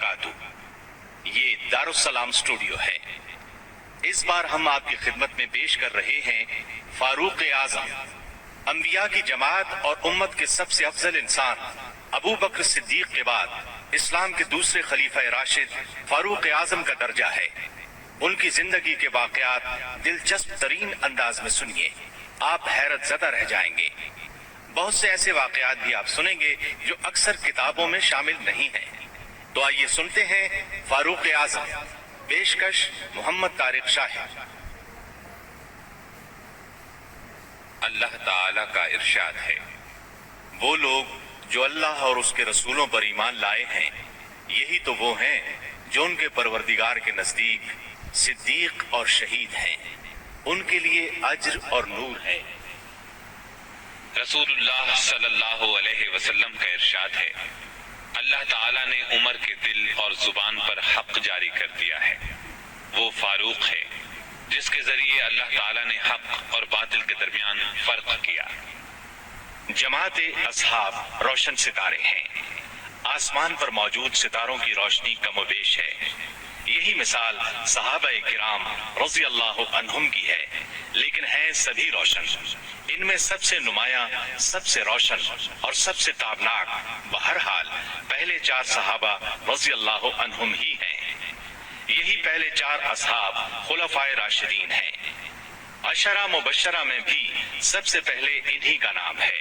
वबरकातुह। ये Darussalam studio है। इस बार हम आपकी खिदमत में पेश कर रहे हैं फारूक आजम, अंबिया की जमात और उम्मत के सबसे अफजल इंसान अबू बकर सिद्दीक के बाद इस्लाम के दूसरे खलीफा राशिद फारूक आजम का दर्जा है। उनकी जिंदगी के वाकयात दिलचस्प तरीन अंदाज में सुनिए, आप हैरत ज़दा रह जाएंगे। बहुत से ऐसे वाकयात भी आप सुनेंगे जो अक्सर किताबों में शामिल नहीं हैं। तो आइए सुनते हैं फारूक आजम। पेशकश मोहम्मद तारिक शाहिद। अल्लाह ताला का इरशाद है, वो लोग जो अल्लाह और उसके रसूलों पर ईमान लाए हैं, यही तो वो हैं जो उनके परवरदिगार के नजदीक सिद्दीक और शहीद हैं। उनके लिए अज्र और नूर है। रसूलुल्लाह सल्लल्लाहु अलैहि वसल्लम का इरशाद है, अल्लाह ताला ने उमर के दिल और जुबान पर हक जारी कर दिया है। वो फारूक है जिसके जरिए अल्लाह ताला ने हक और बातिल के दरमियान फर्क किया। जमात अस्हाब रोशन सितारे हैं। आसमान पर मौजूद सितारों की रोशनी कमोबेश है। यही मिसाल सहाबा किराम रज़ी अल्लाह अन्हुम की है, लेकिन हैं सभी रोशन। इनमें सबसे नुमाया, सबसे रोशन और सबसे ताबनाक बहरहाल पहले चार सहाबा रज़ी अल्लाह अन्हुम ही हैं। यही पहले चार असहाब खुलफाए राशिदीन हैं। अशरा मुबशरा में भी सबसे पहले इन्हीं का नाम है।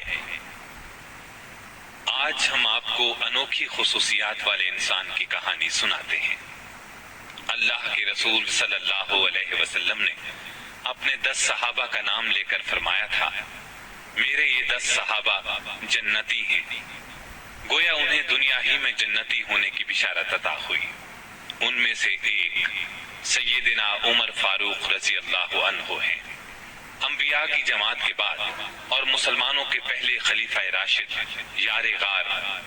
आज हम आपको अनोखी खुसूसियात वाले इंसान की कहानी सुनाते हैं। अल्लाह के रसूल सल्लल्लाहु अलैहि वसल्लम ने अपने 10 सहाबा का नाम लेकर फरमाया था, मेरे ये 10 सहाबा जन्नती हैं। गोया उन्हें दुनिया ही में जन्नती होने की बिशारत अता हुई। उनमें से एक सैयदना उमर फारूक रजी अल्लाह अन्हु हैं। अंबिया की जमात के बाद और मुसलमानों के पहले खलीफा राशिद यारे गार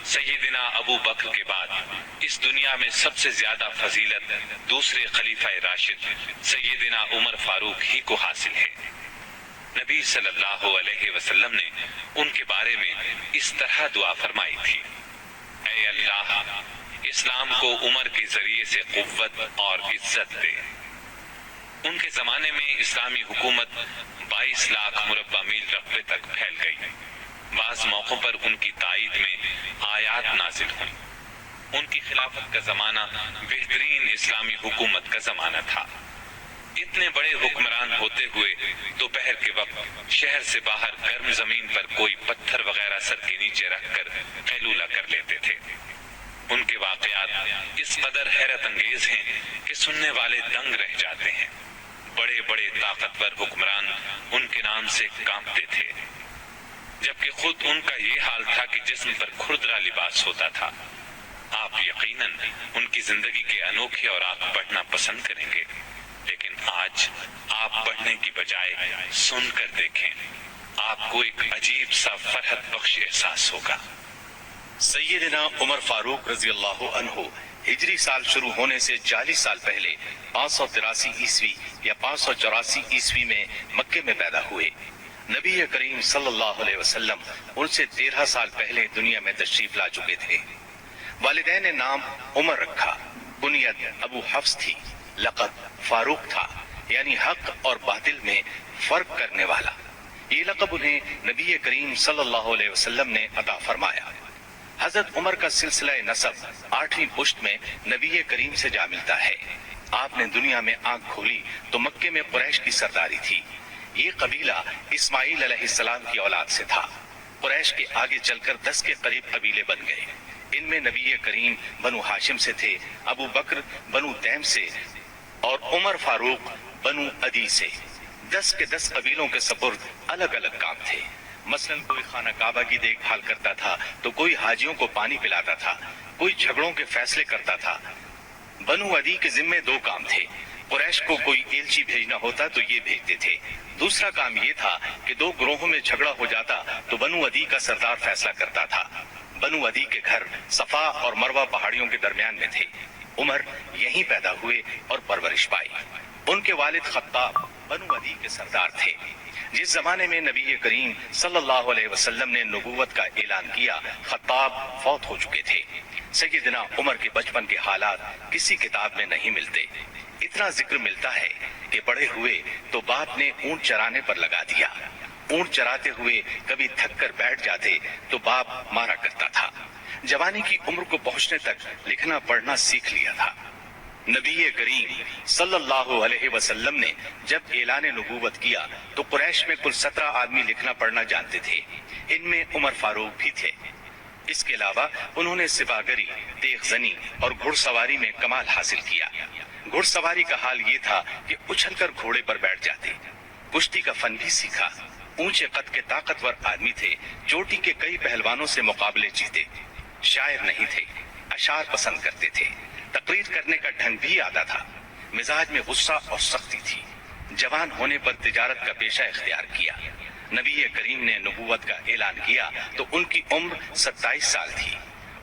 सैयदना अबू बकर के बाद इस दुनिया में सबसे ज्यादा फजीलत दूसरे खलीफा राशिद सैयदना उमर फारूक ही को हासिल है। नबी सल्लल्लाहु अलैहि वसल्लम ने उनके बारे में इस तरह दुआ फरमाई थी, ऐ अल्लाह, इस्लाम को उमर के जरिए से कुव्वत और इज्जत दे। उनके जमाने में इस्लामी हुकूमत 22 लाख मुरब्बा मील रकबे तक फैल गई। बाज मौकों पर उनकी ताईद में आयात नाजिल हुई। उनकी खिलाफत का जमाना बेहतरीन इस्लामी हुकूमत का जमाना था। इतने बड़े हुक्मरान होते हुए दोपहर के वक्त शहर से बाहर गर्म जमीन पर कोई पत्थर वगैरह सर के नीचे रखकर कैलूला कर लेते थे। उनके वाकयात इस कदर हैरत अंगेज हैं कि सुनने वाले दंग रह जाते हैं। बड़े बड़े ताकतवर हुक्मरान उनके नाम से कांपते थे, जबकि खुद उनका ये हाल था कि जिस्म पर खुरदरा लिबास होता था। आप यकीनन उनकी जिंदगी के अनोखे और आप पढ़ना पसंद करेंगे, लेकिन आज आप पढ़ने की बजाय सुनकर देखें, आपको एक अजीब सा फरहत बख्श एहसास होगा। सैयदना उमर फारूक रजी अल्लाह अन्हु हिजरी साल शुरू होने से 40 साल पहले 583 ईस्वी या 584 ईस्वी में मक्के में पैदा हुए। नबी करीम सल्लल्लाहु अलैहि वसल्लम उनसे 13 साल पहले दुनिया में तशरीफ ला चुके थे। वालिदैन ने नाम उमर रखा। बुनियत अबू हफ्स थी। लक़ब फारूक था, यानी हक और बातिल में फर्क करने वाला। ये लक़ब उन्हें नबी करीम सल्लल्लाहु अलैहि वसल्लम ने अता फरमाया। हजरत उमर का सिलसिला नसब 8वीं पुश्त में नबी करीम से जा मिलता है। आपने दुनिया में आंख खोली तो मक्के में कुरैश की सरदारी थी। ये कबीला इस्माइल अलैहिस्सलाम की औलाद से था। कुरैश के आगे चलकर 10 के करीब कबीले बन गए। इनमें नबी करीम बनु हाशिम से थे, अबू बकर बनु तैम से और उमर फारूक बनु अदी से। 10 के 10 कबीलों के सपुर्द अलग अलग काम थे। मसलन कोई खाना काबा की देखभाल करता था तो कोई हाजियों को पानी पिलाता था, कोई झगड़ों के फैसले करता था। बनु अदी के जिम्मे 2 काम थे। कुरैश को कोई एलची भेजना होता तो ये भेजते थे। दूसरा काम ये था कि 2 ग्रोहों में झगड़ा हो जाता तो बनु अदी का सरदार फैसला करता था। बनु अदी के घर सफा और मरवा पहाड़ियों के दरमियान में थे। उमर यहीं पैदा हुए और परवरिश पाई। उनके वालिद खत्ताब बनु अदी के सरदार थे। جس زمانے میں نبی کریم صلی اللہ علیہ وسلم نے نبوت کا اعلان کیا، خطاب فوت ہو چکے تھے۔ سیدنا عمر کے بچپن کے حالات کسی کتاب میں نہیں ملتے۔ اتنا ذکر ملتا ہے کہ بڑے ہوئے تو باپ نے اونٹ چرانے پر لگا دیا۔ اونٹ چراتے ہوئے کبھی تھک کر بیٹھ جاتے تو باپ مارا کرتا تھا۔ جوانی کی عمر کو پہنچنے تک لکھنا پڑھنا سیکھ لیا تھا۔ نبی کریم صلی اللہ علیہ وسلم نے جب اعلان نبوت کیا تو قریش میں کل 17 آدمی لکھنا پڑھنا جانتے تھے۔ ان میں عمر فاروق بھی تھے۔ اس کے علاوہ انہوں نے سپاہگری، تیغ زنی اور گھڑ سواری میں کمال حاصل کیا۔ گھڑ سواری کا حال یہ تھا کہ اچھل کر گھوڑے پر بیٹھ جاتے۔ کشتی کا فن بھی سیکھا۔ اونچے قد کے طاقتور آدمی تھے، چوٹی کے کئی پہلوانوں سے مقابلے جیتے۔ شاعر نہیں تھے، اشعار پسند کرتے تھے۔ تقریر کرنے کا ڈھنگ بھی آتا تھا۔ مزاج میں غصہ اور سختی تھی۔ جوان ہونے پر تجارت کا پیشہ اختیار کیا۔ نبی کریم نے نبوت کا اعلان کیا تو ان کی عمر 27 سال تھی۔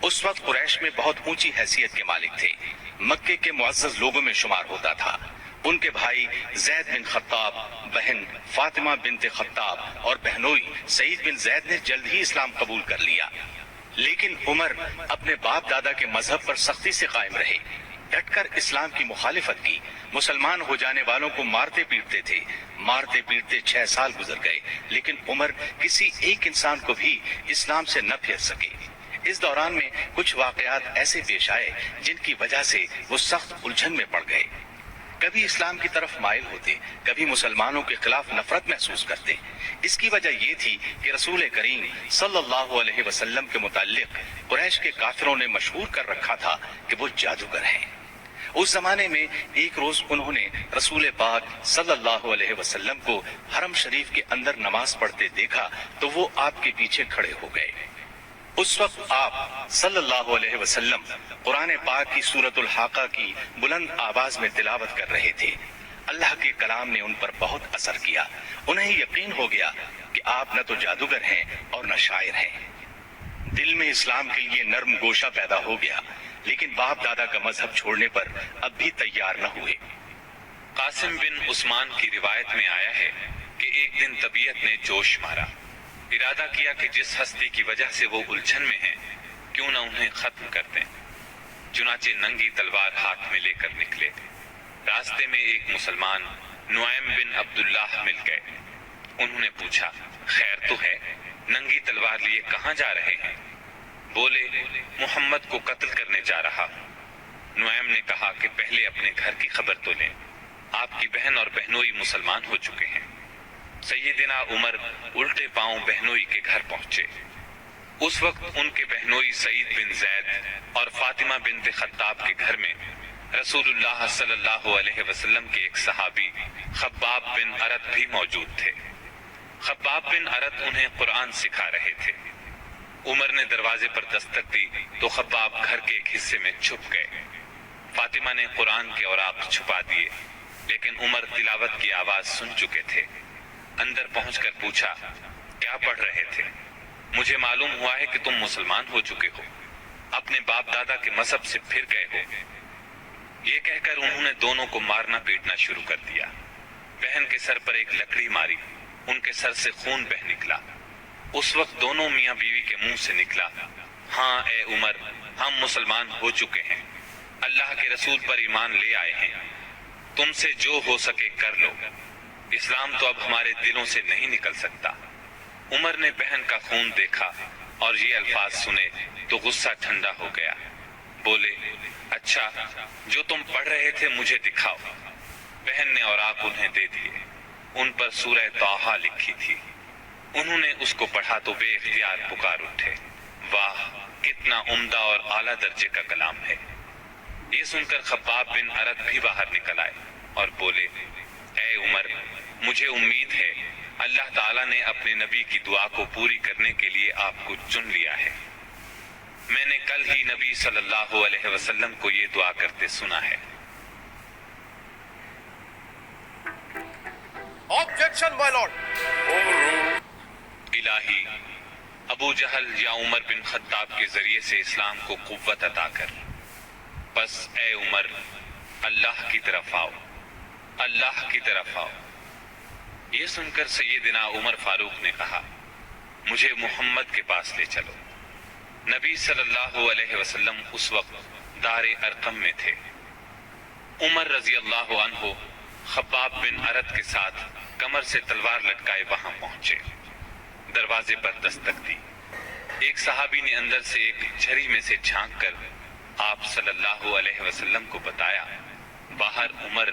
اس وقت قریش میں بہت اونچی حیثیت کے مالک تھے۔ مکے کے معزز لوگوں میں شمار ہوتا تھا۔ ان کے بھائی زید بن خطاب، بہن فاطمہ بنت خطاب اور بہنوئی سعید بن زید نے جلد ہی اسلام قبول کر لیا۔ لیکن عمر اپنے باپ دادا کے مذہب پر سختی سے قائم رہے، ڈٹ کر اسلام کی مخالفت کی۔ مسلمان ہو جانے والوں کو مارتے پیٹتے تھے۔ مارتے پیٹتے 6 سال گزر گئے، لیکن عمر کسی ایک انسان کو بھی اسلام سے نہ پھیر سکے۔ اس دوران میں کچھ واقعات ایسے پیش آئے جن کی وجہ سے وہ سخت الجھن میں پڑ گئے۔ کبھی اسلام کی طرف مائل ہوتے، کبھی مسلمانوں کے خلاف نفرت محسوس کرتے۔ اس کی وجہ یہ تھی کہ رسول کریم صلی اللہ علیہ وسلم کے متعلق قریش کے کافروں نے مشہور کر رکھا تھا کہ وہ جادوگر ہیں۔ اس زمانے میں ایک روز انہوں نے رسول پاک صلی اللہ علیہ وسلم کو حرم شریف کے اندر نماز پڑھتے دیکھا تو وہ آپ کے پیچھے کھڑے ہو گئے۔ اس وقت آپ صلی اللہ علیہ وسلم قرآن پاک کی سورۃ الحاقہ کی بلند آواز میں تلاوت کر رہے تھے۔ اللہ کے کلام نے ان پر بہت اثر کیا۔ انہیں یقین ہو گیا کہ آپ نہ تو جادوگر ہیں اور نہ شاعر ہیں۔ دل میں اسلام کے لیے نرم گوشہ پیدا ہو گیا، لیکن باپ دادا کا مذہب چھوڑنے پر اب بھی تیار نہ ہوئے۔ قاسم بن عثمان کی روایت میں آیا ہے کہ ایک دن طبیعت نے جوش مارا، ارادہ کیا کہ جس ہستی کی وجہ سے وہ الجھن میں ہیں کیوں نہ انہیں ختم کر دیں۔ چنانچہ ننگی تلوار ہاتھ میں لے کر نکلے۔ راستے میں ایک مسلمان نعیم بن عبداللہ مل گئے۔ انہوں نے پوچھا، خیر تو ہے؟ ننگی تلوار لیے کہاں جا رہے ہیں؟ بولے، محمد کو قتل کرنے جا رہا ہوں۔ نعیم نے کہا کہ پہلے اپنے گھر کی خبر تو لیں، آپ کی بہن اور بہنوئی مسلمان ہو چکے ہیں۔ سیدنا عمر الٹے پاؤں بہنوئی کے گھر پہنچے۔ اس وقت ان کے بہنوئی سعید بن زید اور فاطمہ بنت خطاب کے گھر میں رسول اللہ صلی اللہ علیہ وسلم کے ایک صحابی خباب بن ارت بھی موجود تھے۔ خباب بن ارت انہیں قرآن سکھا رہے تھے۔ عمر نے دروازے پر دستک دی تو خباب گھر کے ایک حصے میں چھپ گئے۔ فاطمہ نے قرآن کے اوراق چھپا دیے، لیکن عمر تلاوت کی آواز سن چکے تھے۔ اندر پہنچ کر پوچھا، کیا پڑھ رہے تھے؟ مجھے معلوم ہوا ہے کہ تم مسلمان ہو چکے ہو، اپنے باپ دادا کے مذہب سے پھر گئے ہو۔ یہ کہہ کر انہوں نے دونوں کو مارنا پیٹنا شروع کر دیا۔ بہن کے سر پر ایک لکڑی ماری، ان کے سر سے خون بہ نکلا۔ اس وقت دونوں میاں بیوی کے منہ سے نکلا، ہاں اے عمر، ہم مسلمان ہو چکے ہیں، اللہ کے رسول پر ایمان لے آئے ہیں، تم سے جو ہو سکے کر لو، اسلام تو اب ہمارے دلوں سے نہیں نکل سکتا۔ عمر نے بہن کا خون دیکھا اور یہ الفاظ سنے تو غصہ ٹھنڈا ہو گیا۔ بولے، اچھا جو تم پڑھ رہے تھے مجھے دکھاؤ۔ بہن نے اوراق انہیں دے دیے، ان پر سورہ طٰہٰ لکھی تھی۔ انہوں نے اس کو پڑھا تو بے اختیار پکار اٹھے، واہ کتنا عمدہ اور اعلیٰ درجے کا کلام ہے۔ یہ سن کر خباب بن ارت بھی باہر نکل آئے اور بولے، اے عمر، مجھے امید ہے اللہ تعالیٰ نے اپنے نبی کی دعا کو پوری کرنے کے لیے آپ کو چن لیا ہے۔ میں نے کل ہی نبی صلی اللہ علیہ وسلم کو یہ دعا کرتے سنا ہے۔ Objection, my lord. الہی، ابو جہل یا عمر بن خطاب کے ذریعے سے اسلام کو قوت عطا کر۔ بس اے عمر، اللہ کی طرف آؤ، اللہ کی طرف آؤ۔ یہ سن کر سیدنا عمر فاروق نے کہا مجھے محمد کے پاس لے چلو۔ نبی صلی اللہ علیہ وسلم اس وقت دار ارقم میں تھے۔ عمر رضی اللہ عنہ خباب بن ارت کے ساتھ کمر سے تلوار لٹکائے وہاں پہنچے۔ دروازے پر دستک دی۔ ایک صحابی نے اندر سے ایک جھری میں سے جھانک کر آپ صلی اللہ علیہ وسلم کو بتایا باہر عمر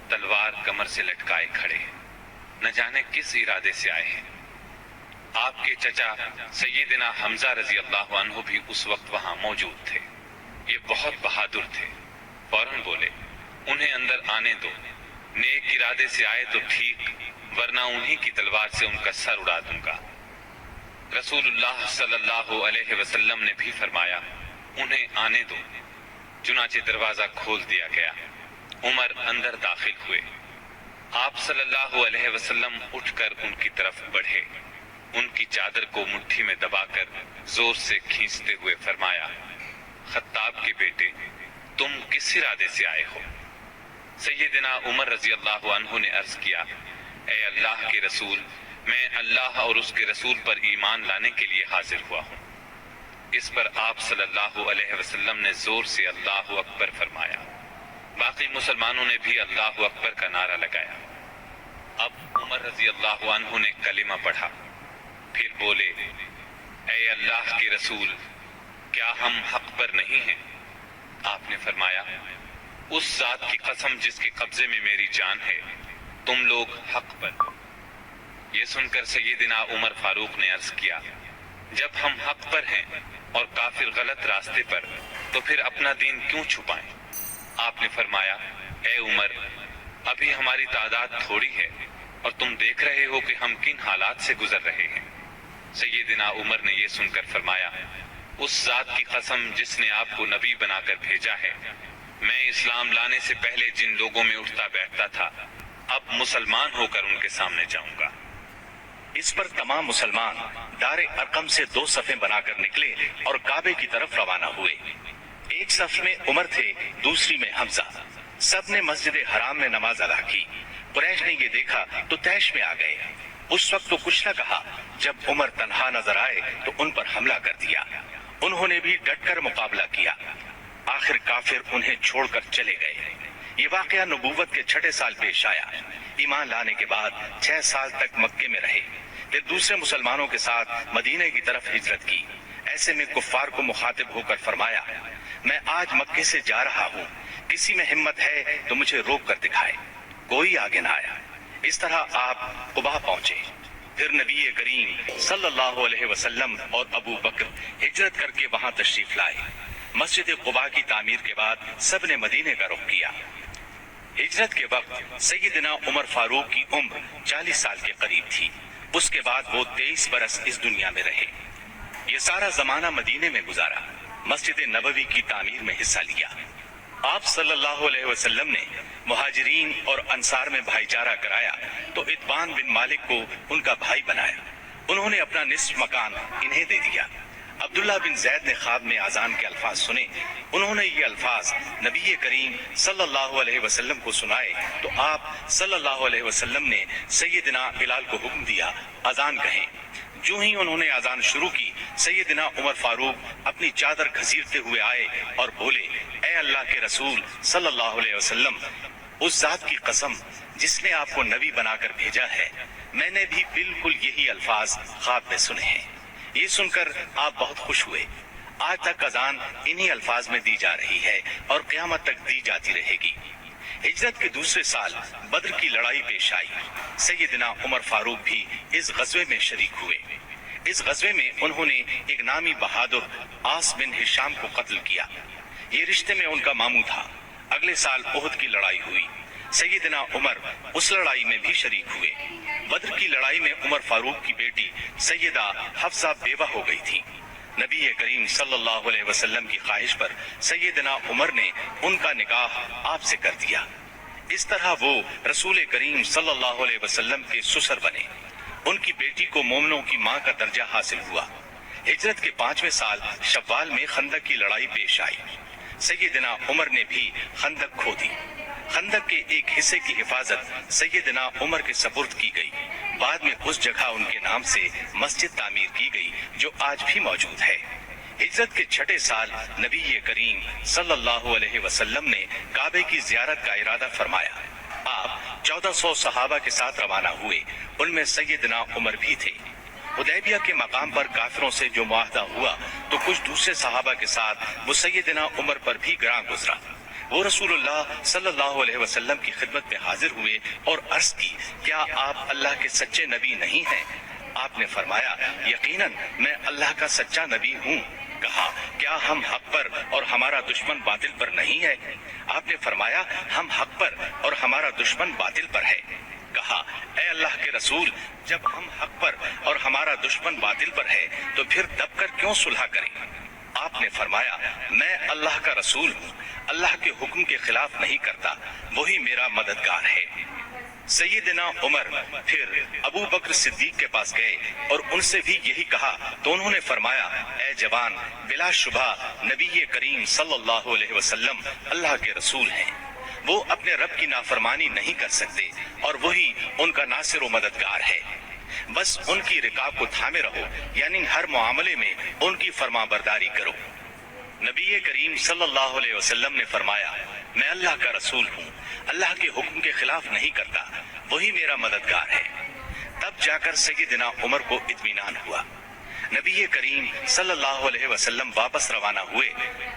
تلوار کمر سے لٹکائے کھڑے ہیں، نہ جانے کس ارادے سے آئے ہیں۔ آپ کے چچا سیدنا حمزہ رضی اللہ عنہ بھی اس وقت وہاں موجود تھے۔ یہ بہت بہادر تھے، فوراً بولے انہیں اندر آنے دو، نیک ارادے سے آئے تو ٹھیک، ورنہ انہی کی تلوار سے ان کا سر اڑا دوں گا۔ رسول اللہ صلی اللہ علیہ وسلم نے بھی فرمایا انہیں آنے دو۔ چنانچہ دروازہ کھول دیا گیا۔ عمر اندر داخل ہوئے۔ آپ صلی اللہ علیہ وسلم اٹھ کر ان کی طرف بڑھے، ان کی چادر کو مٹھی میں دبا کر زور سے کھینچتے ہوئے فرمایا خطاب کے بیٹے تم کس ارادے سے آئے ہو؟ سیدنا عمر رضی اللہ عنہ نے عرض کیا اے اللہ کے رسول، میں اللہ اور اس کے رسول پر ایمان لانے کے لیے حاضر ہوا ہوں۔ اس پر آپ صلی اللہ علیہ وسلم نے زور سے اللہ اکبر فرمایا۔ باقی مسلمانوں نے بھی اللہ اکبر کا نعرہ لگایا۔ اب عمر رضی اللہ عنہ نے کلمہ پڑھا، پھر بولے اے اللہ کے رسول، کیا ہم حق پر نہیں ہیں؟ آپ نے فرمایا اس ذات کی قسم جس کے قبضے میں میری جان ہے، تم لوگ حق پر ہو۔ یہ سن کر سیدنا عمر فاروق نے عرض کیا جب ہم حق پر ہیں اور کافر غلط راستے پر، تو پھر اپنا دین کیوں چھپائیں؟ آپ نے فرمایا اے عمر، ابھی ہماری تعداد تھوڑی ہے اور تم دیکھ رہے ہو کہ ہم کن حالات سے گزر رہے ہیں۔ سیدنا عمر نے یہ سن کر فرمایا اس ذات کی قسم جس نے آپ کو نبی بنا کر بھیجا ہے، میں اسلام لانے سے پہلے جن لوگوں میں اٹھتا بیٹھتا تھا اب مسلمان ہو کر ان کے سامنے جاؤں گا۔ اس پر تمام مسلمان دار ارقم سے دو صفیں بنا کر نکلے اور کعبے کی طرف روانہ ہوئے۔ ایک صف میں عمر تھے، دوسری میں حمزہ۔ سب نے مسجد حرام میں نماز ادا کی۔ قریش نے یہ دیکھا تو طیش میں آ گئے۔ اس وقت تو کچھ نہ کہا، جب عمر تنہا نظر آئے تو ان پر حملہ کر دیا۔ انہوں نے بھی ڈٹ کر مقابلہ کیا۔ آخر کافر انہیں چھوڑ کر چلے گئے۔ یہ واقعہ نبوت کے 6 سال پیش آیا۔ ایمان لانے کے بعد 6 سال تک مکے میں رہے، پھر دوسرے مسلمانوں کے ساتھ مدینہ کی طرف ہجرت کی۔ ایسے میں کفار کو مخاطب ہو کر فرمایا میں آج مکے سے جا رہا ہوں، کسی میں ہمت ہے تو مجھے روک کر دکھائے۔ کوئی آگے نہ آیا۔ اس طرح آپ قباء پہنچے۔ پھر نبی کریم صلی اللہ علیہ وسلم اور ابو بکر ہجرت کر کے وہاں تشریف لائے۔ مسجد قباء کی تعمیر کے بعد سب نے مدینے کا رخ کیا۔ ہجرت کے وقت سیدنا عمر فاروق کی عمر 40 سال کے قریب تھی۔ اس کے بعد وہ 23 برس اس دنیا میں رہے۔ یہ سارا زمانہ مدینے میں گزارا، مسجد نبوی کی تعمیر میں حصہ لیا۔ آپ صلی اللہ علیہ وسلم نے مہاجرین اور انصار میں بھائی چارہ کرایا تو اتبان بن مالک کو ان کا بھائی بنایا۔ انہوں نے اپنا نصف مکان انہیں دے دیا۔ عبداللہ بن زید نے خواب میں اذان کے الفاظ سنے۔ انہوں نے یہ الفاظ نبی کریم صلی اللہ علیہ وسلم کو سنائے تو آپ صلی اللہ علیہ وسلم نے سیدنا بلال کو حکم دیا اذان کہیں۔ جو ہی انہوں نے اذان شروع کی، سیدنا عمر فاروق اپنی چادر گھسیٹتے ہوئے آئے اور بولے اے اللہ کے رسول صلی اللہ علیہ وسلم، اس ذات کی قسم جس نے آپ کو نبی بنا کر بھیجا ہے، میں نے بھی بالکل یہی الفاظ خواب میں سنے ہیں۔ یہ سن کر آپ بہت خوش ہوئے۔ آج تک اذان انہی الفاظ میں دی جا رہی ہے اور قیامت تک دی جاتی رہے گی۔ ہجرت کے دوسرے سال بدر کی لڑائی پیش آئی۔ سیدنا عمر فاروق بھی اس غزوے میں شریک ہوئے۔ اس غزوے میں انہوں نے ایک نامی بہادر عاص بن ہشام کو قتل کیا۔ یہ رشتے میں ان کا ماموں تھا۔ اگلے سال احد کی لڑائی ہوئی۔ سیدنا عمر اس لڑائی میں بھی شریک ہوئے۔ بدر کی لڑائی میں عمر فاروق کی بیٹی سیدہ حفصہ بیوہ ہو گئی تھی۔ نبی کریم صلی اللہ علیہ وسلم کی خواہش پر سیدنا عمر نے ان کا نکاح آپ سے کر دیا۔ اس طرح وہ رسول کریم صلی اللہ علیہ وسلم کے سسر بنے۔ ان کی بیٹی کو مومنوں کی ماں کا درجہ حاصل ہوا۔ ہجرت کے 5ویں سال شوال میں خندق کی لڑائی پیش آئی۔ सैयदना उमर ने भी खंदक खोदी। खंदक के एक हिस्से की हिफाजत सैयदना उमर के सपुर्द की गई। बाद में उस जगह उनके नाम से मस्जिद तामीर की गई जो आज भी मौजूद है। हिजरत के छठे साल नबी करीम सल्लल्लाहु अलैहि वसल्लम ने काबे की जियारत का इरादा फरमाया। आप 1400 सहाबा के साथ रवाना हुए, उनमें सैयदना उमर भी थे। हुदैबिया के मकाम पर काफिरों से जो मुआहदा हुआ तो कुछ दूसरे सहाबा के साथ वो सैयदना उमर पर भी गिरा गुजरा। वो रसूलुल्लाह सल्लल्लाहु अलैहि वसल्लम की खिदमत में हाजिर हुए और अर्ज की, क्या आप अल्लाह के सच्चे नबी नहीं हैं? आपने फरमाया, यकीनन मैं अल्लाह का सच्चा नबी हूँ। कहा, क्या हम हक पर और हमारा दुश्मन बातिल पर नहीं है? आपने फरमाया, हम हक पर और हमारा दुश्मन बातिल पर है। कहा, ऐ अल्लाह के रसूल, जब हम हक पर और हमारा दुश्मन बातिल पर है तो फिर दबकर क्यों सुलह करें? आपने फरमाया, मैं अल्लाह का रसूल हूँ, अल्लाह के हुक्म के खिलाफ नहीं करता, वही मेरा मददगार है। सैयदना उमर फिर अबू बकर सिद्दीक के पास गए और उनसे भी यही कहा तो उन्होंने फरमाया, ऐ जवान, बिला शुबा नबी करीम सल्लल्लाहु अलैहि वसल्लम अल्लाह के रसूल हैं। वो अपने रब की नाफरमानी नहीं कर सकते और वही उनका नासिर व मददगार है। बस उनकी रिकाब को थामे रहो, यानी हर मामले में उनकी फरमाबरदारी करो। नबी करीम सल्लल्लाहु अलैहि वसल्लम ने फरमाया, मैं अल्लाह का रसूल हूँ, अल्लाह के हुक्म के खिलाफ नहीं करता, वही मेरा मददगार है। तब जाकर सैयदना उमर को इत्मीनान हुआ। नबी करीम सल्लल्लाहु अलैहि वसल्लम वापस रवाना हुए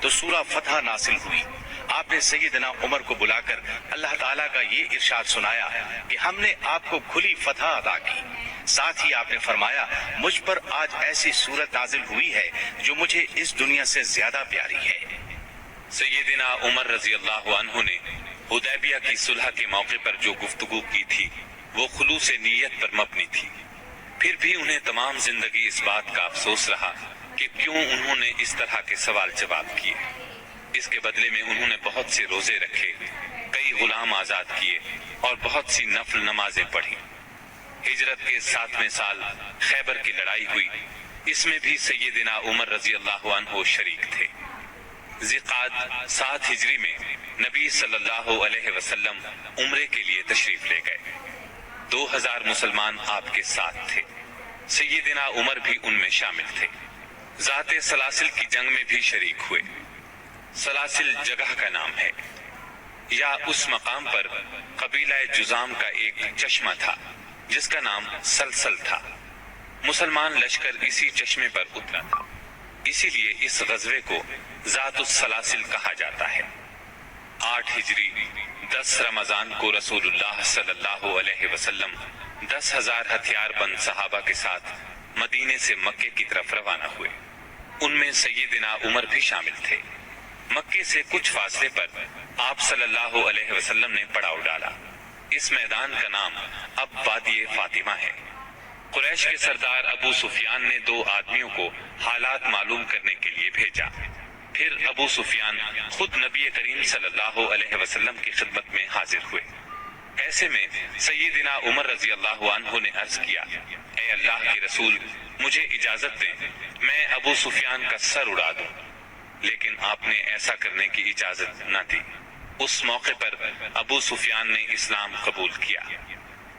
तो सूरा फतह नासिल हुई। आपने सैयदना उमर को बुलाकर अल्लाह ताला का ये इरशाद सुनाया कि हमने आपको खुली फतह अता की। साथ ही आपने फरमाया, मुझ पर आज ऐसी सूरत नाजिल हुई है जो मुझे इस दुनिया से ज्यादा प्यारी है। सैयदना उमर रजी अल्लाह अन्हु ने हुदैबिया की सुलह के मौके पर जो गुफ्तगू की थी वो खुलूस नीयत पर मबनी थी। फिर भी उन्हें तमाम जिंदगी इस बात का अफसोस रहा कि क्यों उन्होंने इस तरह के सवाल जवाब किए। इसके बदले में उन्होंने बहुत से रोजे रखे, कई गुलाम आजाद किए और बहुत सी नफल नमाजें पढ़ी। हिजरत के 7वें साल खैबर की लड़ाई हुई। इसमें भी सैयदना उमर रजी अल्लाह अन्हु शरीक थे। ज़िक़ाद 7 हिजरी में नबी सल्लल्लाहु अलैहि वसल्लम उम्रे के लिए तशरीफ ले गए। 2000 मुसलमान आपके साथ थे। सैयदना उमर भी उनमें शामिल थे। ज़ाते सलासिल की जंग में भी शरीक हुए। सलासिल जगह का नाम है, या उस मकाम पर कबीला जुजाम का एक चश्मा था जिसका नाम सलसल था। मुसलमान लश्कर इसी चश्मे पर उतरा था, इसीलिए इस गज़वे को ज़ातुस सलासिल कहा जाता है। 8 हिजरी 10 रमजान को रसूलुल्लाह सल्लल्लाहु अलैहि वसल्लम 10,000 हथियारबंद सहाबा के साथ मदीने से मक्के की तरफ रवाना हुए। उनमें सैयदना उमर भी शामिल थे। मक्के से कुछ फासले पर आप सल्लल्लाहु अलैहि वसल्लम ने पड़ाव डाला। इस मैदान का नाम अब वादी फातिमा है। कुरैश के सरदार अबू सुफियान ने 2 आदमियों को हालात मालूम करने के लिए भेजा। फिर अबू सुफियान खुद नबी करीम सल्लल्लाहु अलैहि वसल्लम की खिदमत में हाजिर हुए। ऐसे में सैयदना उमर रजी अल्लाह अन्हु ने अर्ज किया, ऐ अल्लाह के रसूल, मुझे इजाजत दें, मैं अबू सुफियान का सर उड़ा दूं। लेकिन आपने ऐसा करने की इजाजत न दी। उस मौके पर अबू सुफियान ने इस्लाम कबूल किया।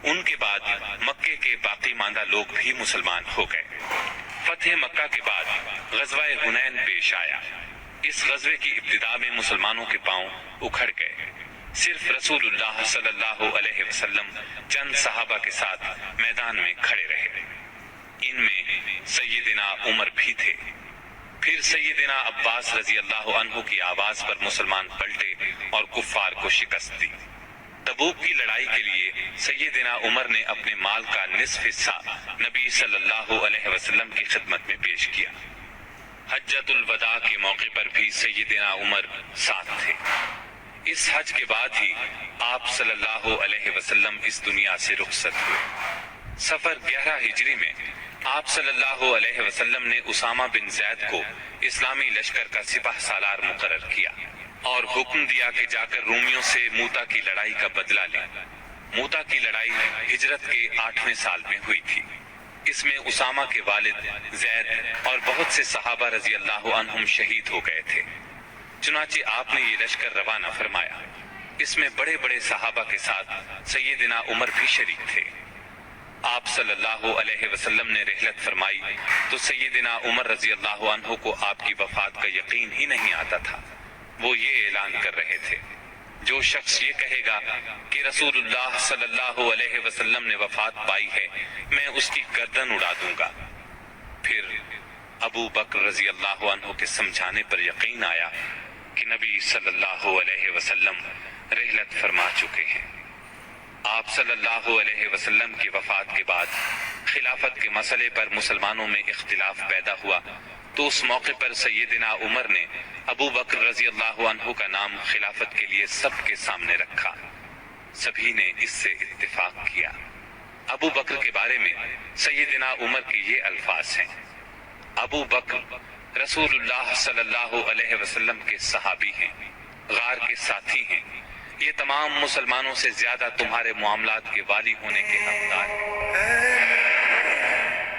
उनके बाद मक्के के बाकी मांदा लोग भी मुसलमान हो गए। फतह मक्का के बाद गज़वाए हुनैन पेश आया। इस गज़वे की इब्तिदा में मुसलमानों के पांव उखड़ गए। सिर्फ रसूलुल्लाह सल्लल्लाहु अलैहि वसल्लम चंद सहाबा के साथ मैदान में खड़े रहे। इनमें सैयदना उमर भी थे। फिर सैयदना अब्बास रजी अल्लाह अन्हु की आवाज पर मुसलमान पलटे और कुफ्फार को शिकस्त दी। तबूक की लड़ाई के लिए सैयदना उमर ने अपने माल का निस्फ हिस्सा नबी सल्लल्लाहु अलैहि वसल्लम की खिदमत में पेश किया। हज्जतुल वदा के मौके पर भी सैयदना उमर साथ थे। इस हज के बाद ही आप सल्लल्लाहु अलैहि वसल्लम इस दुनिया से रुखसत हुए। सफर 11 हिजरी में आप सल्लल्लाहु अलैहि वसल्लम ने उसामा बिन ज़ैद को इस्लामी लश्कर का सिपाह सालार मुकर्रर किया और हुक्म दिया कि जाकर रूमियों से मूता की लड़ाई का बदला लें। मूता की लड़ाई हिजरत के 8वें साल में हुई थी। इसमें उसामा के वालिद ज़ैद और बहुत से सहाबा रजी अल्लाह अन्हुम शहीद हो गए थे। चुनाचे आपने ये लश्कर रवाना फरमाया। इसमें बड़े बड़े सहाबा के साथ सैयदना उमर भी शरीक थे। आप सल्लल्लाहु अलैहि वसल्लम ने रहलत फरमाई तो सैयदना उमर रजी अल्लाह अन्हु को आपकी वफात का यकीन ही नहीं आता था। वो ये ऐलान कर रहे थे, जो शख्स ये कहेगा कि रसूलुल्लाह सल्लल्लाहु अलैहि वसल्लम ने वफात पाई है, मैं उसकी गर्दन उड़ा दूंगा। फिर अबू बकर रजी अल्लाह अन्हु के समझाने पर यकीन आया कि नबी सल्लल्लाहु अलैहि वसल्लम रहलत फरमा चुके हैं। आप सल्लल्लाहु अलैहि वसल्लम की वफात के बाद खिलाफत के मसले पर मुसलमानों में इख्तिलाफ पैदा हुआ तो उस मौके पर सैयदना उमर ने अबू बकर रजी अल्लाह अन्हु का नाम खिलाफत के लिए सबके सामने रखा। सभी ने इससे इत्तिफाक किया। अबू बकर के बारे में सैयदना उमर के ये अल्फाज हैं, अबू बकर रसूलुल्लाह सल्लल्लाहु अलैहि वसल्लम के सहाबी हैं, गार के साथी हैं, ये तमाम मुसलमानों से ज्यादा तुम्हारे मामलात के वाली होने के हकदार हैं।